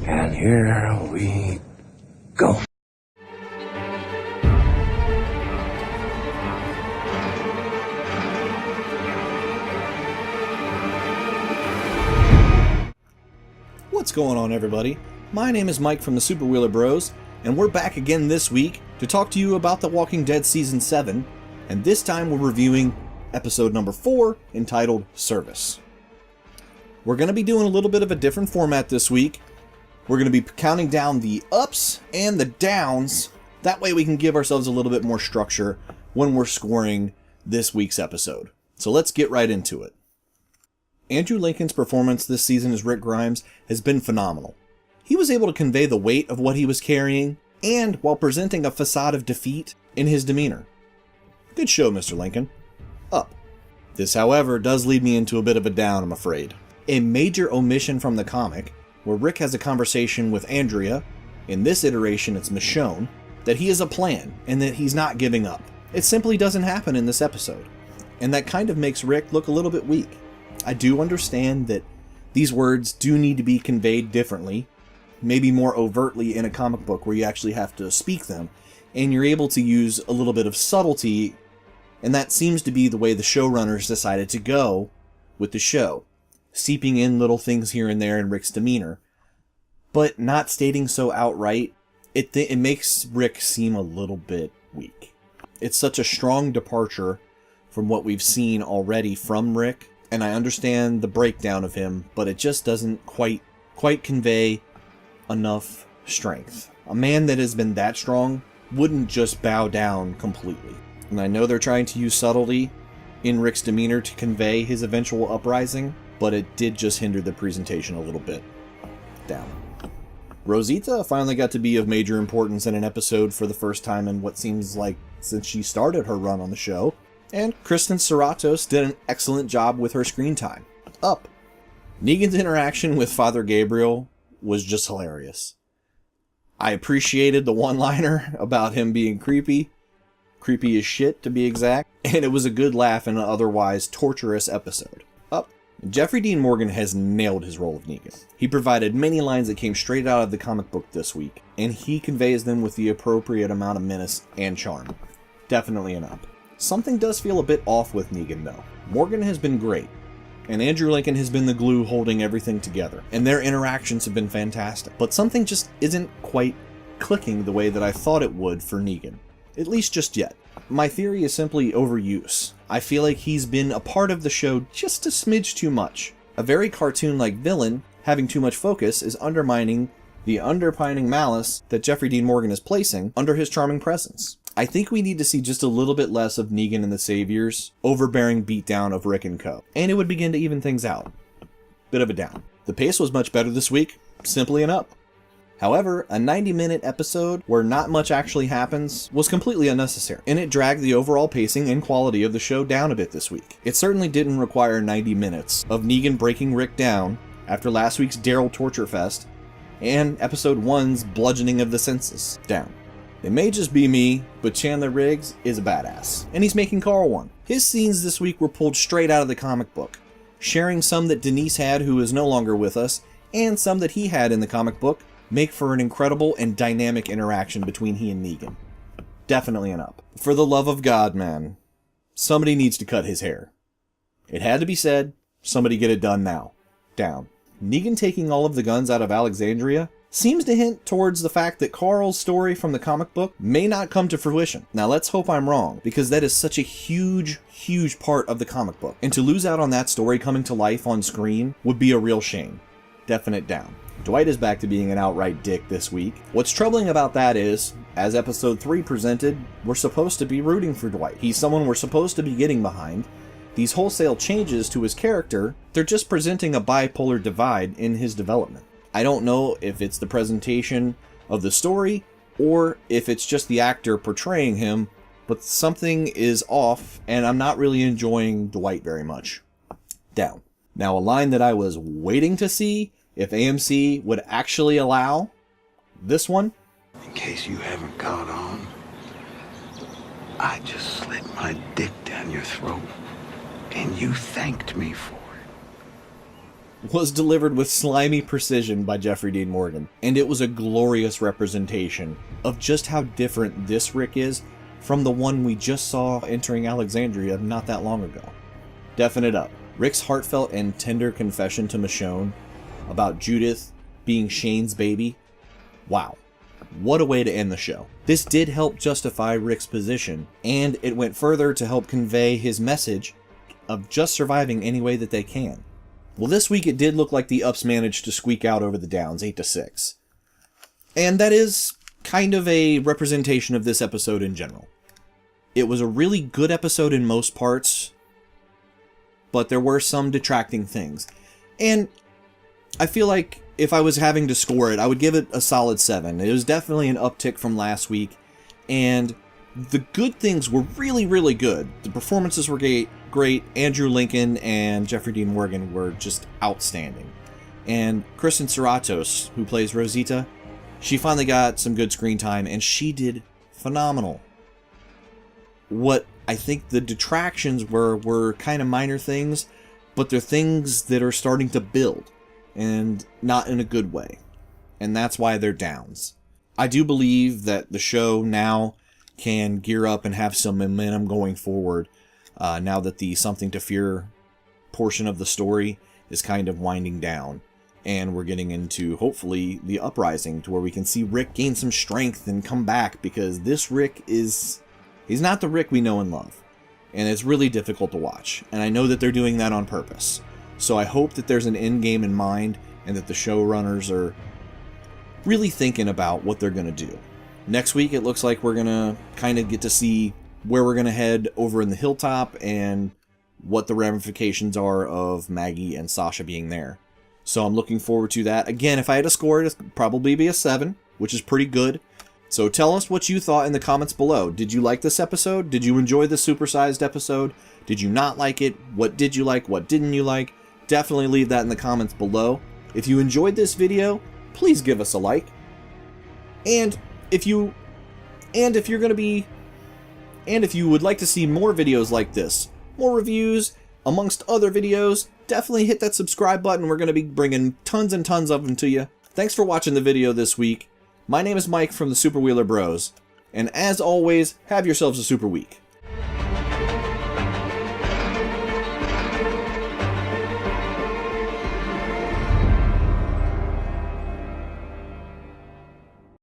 And here we go. What's going on, everybody? My name is Mike from the Super Wheeler Bros, and we're back again this week to talk to you about The Walking Dead Season 7, and this time we're reviewing episode number 4, entitled Service. We're going to be doing a little bit of a different format this week. We're going to be counting down the ups and the downs. That way we can give ourselves a little bit more structure when we're scoring this week's episode. So let's get right into it. Andrew Lincoln's performance this season as Rick Grimes has been phenomenal. He was able to convey the weight of what he was carrying, and while presenting a facade of defeat in his demeanor. Good show, Mr. Lincoln. Up. This, however, does lead me into a bit of a down, I'm afraid. A major omission from the comic, where Rick has a conversation with Andrea, in this iteration it's Michonne, that he has a plan, and that he's not giving up. It simply doesn't happen in this episode, and that kind of makes Rick look a little bit weak. I do understand that these words do need to be conveyed differently, maybe more overtly in a comic book where you actually have to speak them, and you're able to use a little bit of subtlety, and that seems to be the way the showrunners decided to go with the show, seeping in little things here and there in Rick's demeanor, but not stating so outright. It makes Rick seem a little bit weak. It's such a strong departure from what we've seen already from Rick, and I understand the breakdown of him, but it just doesn't quite convey enough strength. A man that has been that strong wouldn't just bow down completely. And I know they're trying to use subtlety in Rick's demeanor to convey his eventual uprising, but it did just hinder the presentation a little bit. Down. Rosita finally got to be of major importance in an episode for the first time in what seems like since she started her run on the show. And Kristen Serratos did an excellent job with her screen time. Up. Negan's interaction with Father Gabriel was just hilarious. I appreciated the one-liner about him being creepy as shit to be exact, and it was a good laugh in an otherwise torturous episode. Up. Jeffrey Dean Morgan has nailed his role of Negan. He provided many lines that came straight out of the comic book this week, and he conveys them with the appropriate amount of menace and charm. Definitely an up. Something does feel a bit off with Negan, though. Morgan has been great, and Andrew Lincoln has been the glue holding everything together, and their interactions have been fantastic. But something just isn't quite clicking the way that I thought it would for Negan, at least just yet. My theory is simply overuse. I feel like he's been a part of the show just a smidge too much. A very cartoon-like villain having too much focus is undermining the underpinning malice that Jeffrey Dean Morgan is placing under his charming presence. I think we need to see just a little bit less of Negan and the Saviors overbearing beatdown of Rick and co. And it would begin to even things out. Bit of a down. The pace was much better this week, simply an up. However, a 90-minute episode where not much actually happens was completely unnecessary, and it dragged the overall pacing and quality of the show down a bit this week. It certainly didn't require 90 minutes of Negan breaking Rick down after last week's Daryl torture fest and episode 1's bludgeoning of the senses down. It may just be me, but Chandler Riggs is a badass, and he's making Carl one. His scenes this week were pulled straight out of the comic book, sharing some that Denise had who is no longer with us, and some that he had in the comic book, make for an incredible and dynamic interaction between he and Negan. Definitely an up. For the love of God, man, somebody needs to cut his hair. It had to be said, somebody get it done now. Down. Negan taking all of the guns out of Alexandria seems to hint towards the fact that Carl's story from the comic book may not come to fruition. Now let's hope I'm wrong, because that is such a huge part of the comic book, and to lose out on that story coming to life on screen would be a real shame. Definite down. Dwight is back to being an outright dick this week. What's troubling about that is, as episode 3 presented, we're supposed to be rooting for Dwight. He's someone we're supposed to be getting behind. These wholesale changes to his character, they're just presenting a bipolar divide in his development. I don't know if it's the presentation of the story, or if it's just the actor portraying him, but something is off, and I'm not really enjoying Dwight very much. Down. Now, a line that I was waiting to see if AMC would actually allow, this one. In case you haven't caught on, I just slid my dick down your throat, and you thanked me for it. was delivered with slimy precision by Jeffrey Dean Morgan, and it was a glorious representation of just how different this Rick is from the one we just saw entering Alexandria not that long ago. Definite up. Rick's heartfelt and tender confession to Michonne about Judith being Shane's baby. Wow. What a way to end the show. This did help justify Rick's position, and it went further to help convey his message of just surviving any way that they can. Well, this week it did look like the ups managed to squeak out over the downs, 8-6. And that is kind of a representation of this episode in general. It was a really good episode in most parts, but there were some detracting things. And I feel like if I was having to score it, I would give it a solid 7. It was definitely an uptick from last week, and the good things were really, really good. The performances were great. Andrew Lincoln and Jeffrey Dean Morgan were just outstanding. And Kristen Serratos, who plays Rosita, she finally got some good screen time, and she did phenomenal. What I think the detractions were kind of minor things, but they're things that are starting to build, and not in a good way. And that's why they're downs. I do believe that the show now can gear up and have some momentum going forward, now that the Something to Fear portion of the story is kind of winding down, and we're getting into, hopefully, the uprising, to where we can see Rick gain some strength and come back, because this Rick he's not the Rick we know and love, and it's really difficult to watch, and I know that they're doing that on purpose. So I hope that there's an end game in mind, and that the showrunners are really thinking about what they're going to do. Next week, it looks like we're going to kind of get to see where we're going to head over in the hilltop, and what the ramifications are of Maggie and Sasha being there. So I'm looking forward to that. Again, if I had to score it, it'd probably be a 7, which is pretty good. So tell us what you thought in the comments below. Did you like this episode? Did you enjoy the supersized episode? Did you not like it? What did you like? What didn't you like? Definitely leave that in the comments below. If you enjoyed this video, please give us a like. And if you would like to see more videos like this, more reviews, amongst other videos, definitely hit that subscribe button. We're going to be bringing tons and tons of them to you. Thanks for watching the video this week. My name is Mike from the Super Wheeler Bros. And as always, have yourselves a super week.